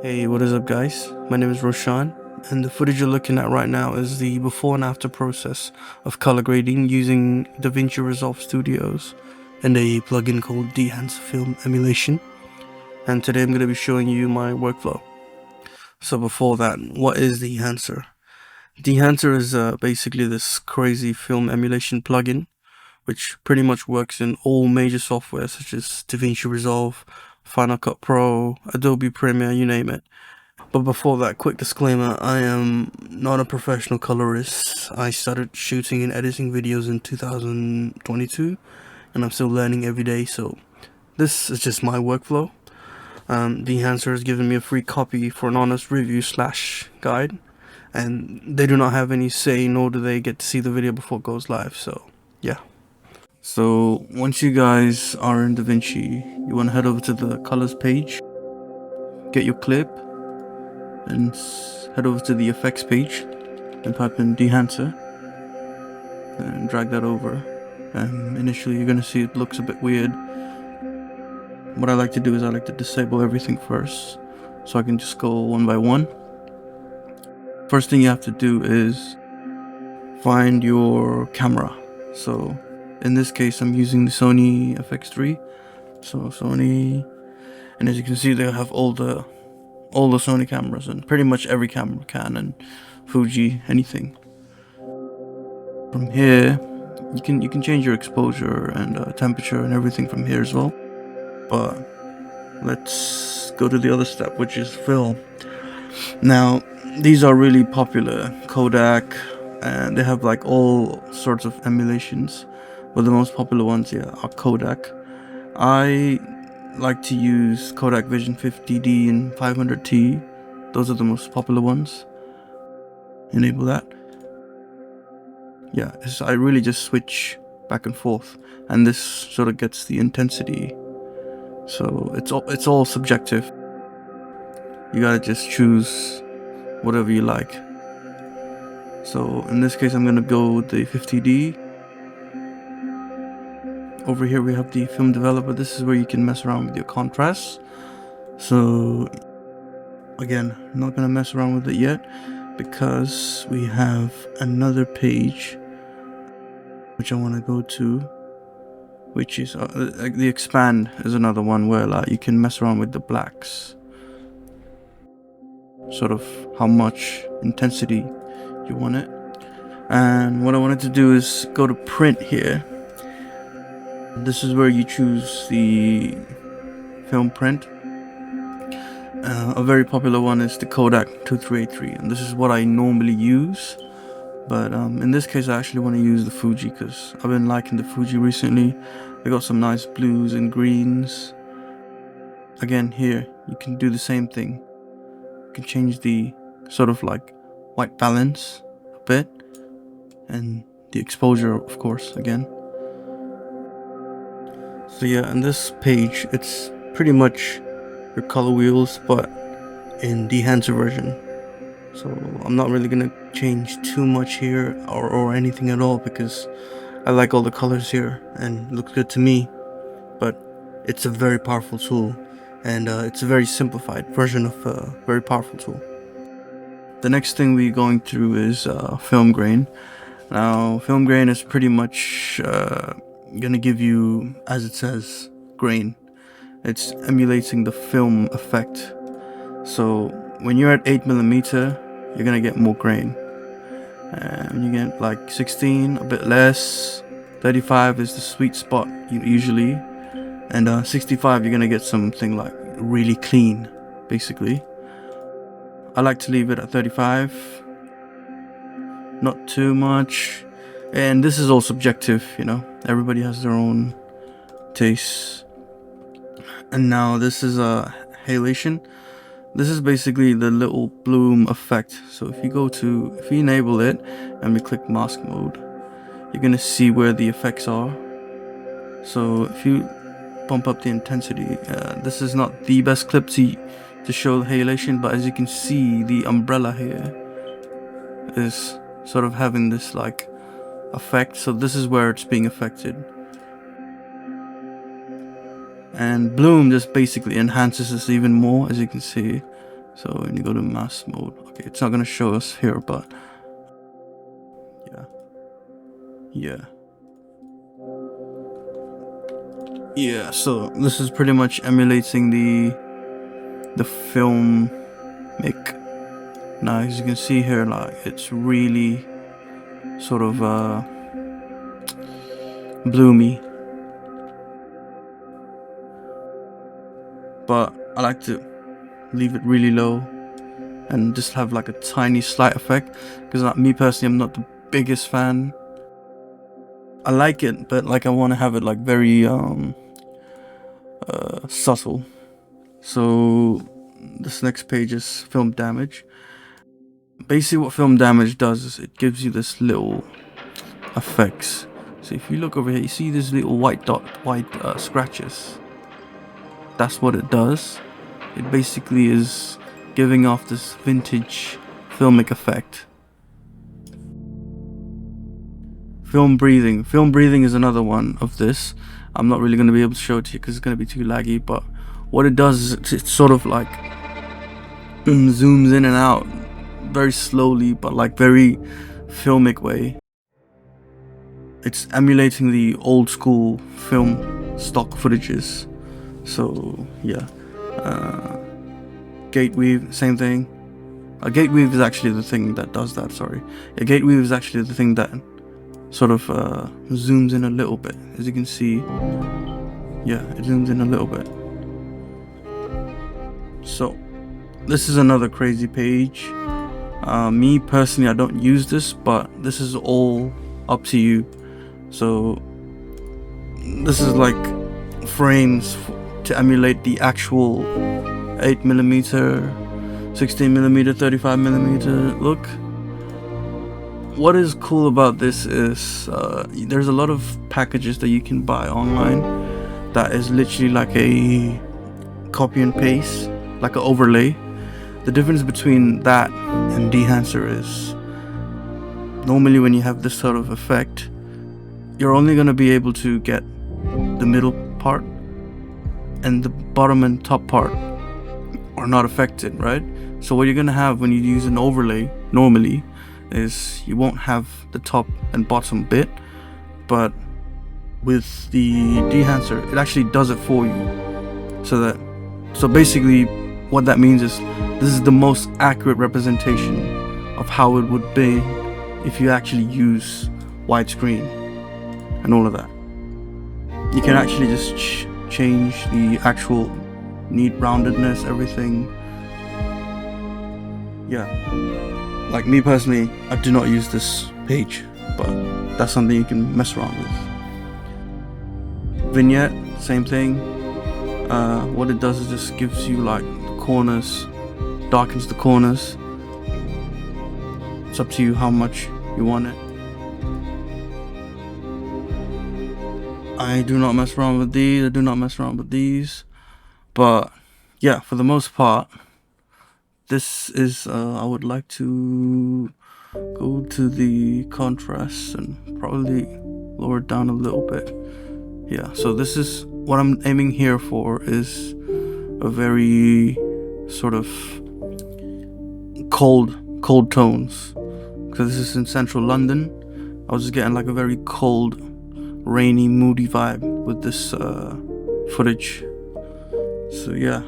Hey, what is up guys? My name is Roshan, and the footage you're looking at right now is the before and after process of color grading using DaVinci Resolve Studios and a plugin called Dehancer Film Emulation. And today I'm going to be showing you my workflow. So before that, what is Dehancer? Dehancer is basically this crazy film emulation plugin which pretty much works in all major software such as DaVinci Resolve, Final Cut Pro, Adobe Premiere, you name it. But before that, quick disclaimer, I am not a professional colorist. I started shooting and editing videos in 2022, and I'm still learning every day, so this is just my workflow. Dehancer has given me a free copy for an honest review slash guide, and they do not have any say, nor do they get to see the video before it goes live, so yeah. So once you guys are in DaVinci, you want to head over to the colors page, get your clip, and head over to the effects page and type in Dehancer and drag that over. Initially you're going to see it looks a bit weird. What I like to do is I like to disable everything first so I can just go one by one. First thing you have to do is find your camera. So in this case I'm using the Sony FX3. So Sony, and as you can see they have all the Sony cameras, and pretty much every camera, Canon, Fuji, anything. From here you can change your exposure and temperature and everything from here as well, but let's go to the other step, which is film. Now these are really popular, Kodak, and they have like all sorts of emulations, but the most popular ones are Kodak. I like to use Kodak Vision 50D and 500T. Those are the most popular ones. Enable that. Yeah, I really just switch back and forth, and this sort of gets the intensity. So it's all subjective. You gotta just choose whatever you like. So in this case I'm gonna go with the 50D. Over here we have the film developer. This is where you can mess around with your contrast. So again, I'm not gonna mess around with it yet because we have another page which I want to go to, which is the expand is another one where like you can mess around with the blacks, sort of how much intensity you want it. And what I wanted to do is go to print here. This is where you choose the film print. A very popular one is the Kodak 2383, and this is what I normally use. But in this case I actually want to use the Fuji because I've been liking the Fuji recently. They got some nice blues and greens. Again, here you can do the same thing. You can change the sort of like white balance a bit, and the exposure of course again. So yeah, on this page it's pretty much your color wheels but in the Dehancer version. So I'm not really gonna change too much here or anything at all because I like all the colors here and it looks good to me. But it's a very powerful tool, and it's a very simplified version of a very powerful tool. The next thing we're going through is film grain. Now film grain is pretty much gonna give you, as it says, grain. It's emulating the film effect. So when you're at 8mm, you're gonna get more grain. And you get like 16, a bit less. 35 is the sweet spot usually, and 65 you're gonna get something like really clean, basically. I like to leave it at 35, not too much. And this is all subjective, you know, everybody has their own tastes. And now this is a halation. This is basically the little bloom effect. So if you enable it and we click mask mode, you're gonna see where the effects are. So if you bump up the intensity, this is not the best clip to show the halation, but as you can see, the umbrella here is sort of having this like effect. So this is where it's being affected. And bloom just basically enhances this even more, as you can see. So when you go to mass mode, okay, it's not gonna show us here, but yeah. So this is pretty much emulating the film mic. Now, as you can see here, like, it's really sort of bloomy, but I like to leave it really low and just have like a tiny slight effect, because me personally, I'm not the biggest fan. I like it, but like I want to have it like very subtle. So this next page is film damage. Basically what film damage does is it gives you this little effects. So if you look over here, you see these little white scratches. That's what it does. It basically is giving off this vintage filmic effect. Film breathing. Film breathing is another one of this. I'm not really going to be able to show it to you because it's going to be too laggy, but what it does is it sort of like zooms in and out very slowly, but like very filmic way. It's emulating the old school film stock footages. So yeah. Gate weave, same thing. Gate weave is actually the thing that does that, sorry. Gate weave is actually the thing that sort of zooms in a little bit. As you can see, yeah, it zooms in a little bit. So this is another crazy page. Me personally, I don't use this, but this is all up to you. So this is like frames to emulate the actual 8mm, 16mm, 35mm look. What is cool about this is there's a lot of packages that you can buy online that is literally like a copy and paste, like an overlay. The difference between that and Dehancer is normally when you have this sort of effect, you're only going to be able to get the middle part, and the bottom and top part are not affected, right? So what you're going to have when you use an overlay normally is you won't have the top and bottom bit, but with the Dehancer it actually does it for you. So basically what that means is this is the most accurate representation of how it would be if you actually use widescreen and all of that. You can actually just change the actual neat roundedness, everything. Yeah, like me personally, I do not use this page, but that's something you can mess around with. Vignette, same thing. What it does is just gives you like the corners, darkens the corners. It's up to you how much you want it. I do not mess around with these. I do not mess around with these. But yeah, for the most part, this is I would like to go to the contrast and probably lower it down a little bit. Yeah, so this is what I'm aiming here for, is a very sort of cold tones, because this is in central London. I was just getting like a very cold, rainy, moody vibe with this footage. So yeah,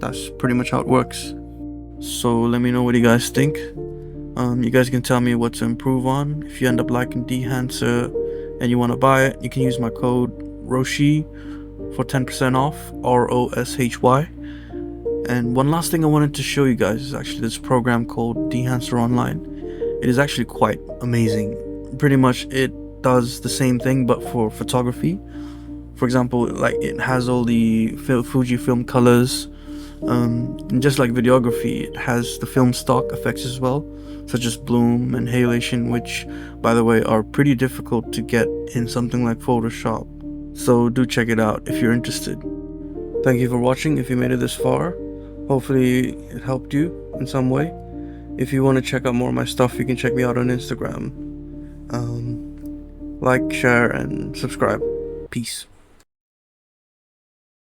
that's pretty much how it works. So let me know what you guys think. You guys can tell me what to improve on. If you end up liking Dehancer and you want to buy it, you can use my code ROSHY for 10% off, ROSHY. And one last thing I wanted to show you guys is actually this program called Dehancer Online. It is actually quite amazing. Pretty much it does the same thing but for photography. For example, like it has all the Fujifilm colors, and just like videography, it has the film stock effects as well, such as bloom and halation, which by the way are pretty difficult to get in something like Photoshop. So do check it out if you're interested. Thank you for watching. If you made it this far, hopefully it helped you in some way. If you want to check out more of my stuff, you can check me out on Instagram. Like, share, and subscribe. Peace.